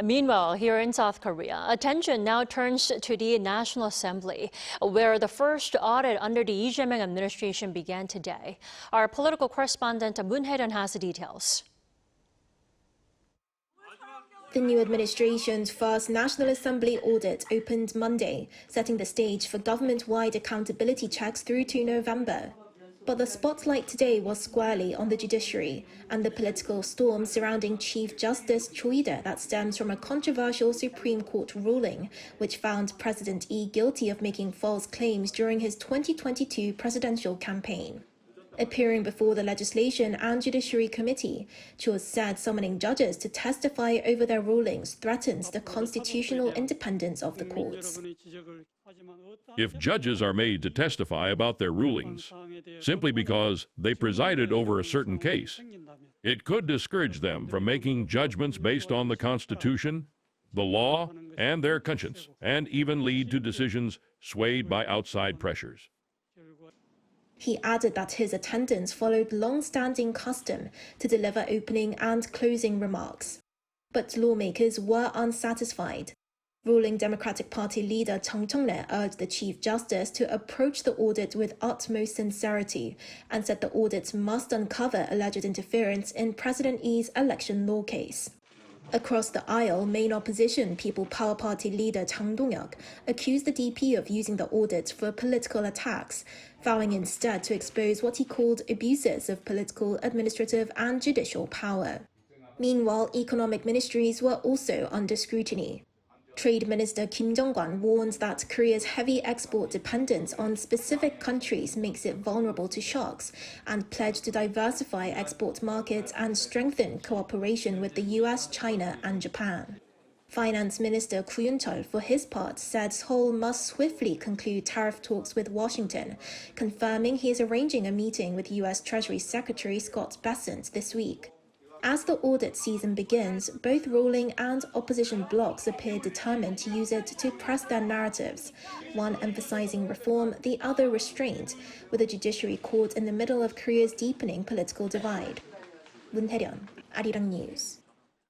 Meanwhile, here in South Korea, attention now turns to the National Assembly, where the first audit under the Lee Jae Myung administration began today. Our political correspondent Moon Hye-ryeon has the details. The new administration's first National Assembly audit opened Monday, setting the stage for government-wide accountability checks through to November. But the spotlight today was squarely on the judiciary and the political storm surrounding Chief Justice Jo Hee-de that stems from a controversial Supreme Court ruling, which found President Lee guilty of making false claims during his 2022 presidential campaign. Appearing before the Legislation and Judiciary Committee, Cho said summoning judges to testify over their rulings threatens the constitutional independence of the courts. If judges are made to testify about their rulings simply because they presided over a certain case, it could discourage them from making judgments based on the Constitution, the law, and their conscience, and even lead to decisions swayed by outside pressures. He added that his attendance followed long-standing custom to deliver opening and closing remarks. But lawmakers were unsatisfied. Ruling Democratic Party leader Chung Chung-rae urged the Chief Justice to approach the audit with utmost sincerity and said the audit must uncover alleged interference in President Lee's election law case. Across the aisle, main opposition People Power Party leader Chang Dong-hyuk accused the DP of using the audit for political attacks, vowing instead to expose what he called abuses of political, administrative and judicial power. Meanwhile, economic ministries were also under scrutiny. Trade Minister Kim Jong-kwan warns that Korea's heavy export dependence on specific countries makes it vulnerable to shocks and pledged to diversify export markets and strengthen cooperation with the US, China and Japan. Finance Minister Koo Yoon-chol, for his part, said Seoul must swiftly conclude tariff talks with Washington, confirming he is arranging a meeting with US Treasury Secretary Scott Bessent this week. As the audit season begins, both ruling and opposition blocs appear determined to use it to press their narratives, one emphasizing reform, the other restraint, with the judiciary caught in the middle of Korea's deepening political divide. Moon Hye-ryeon, Arirang News.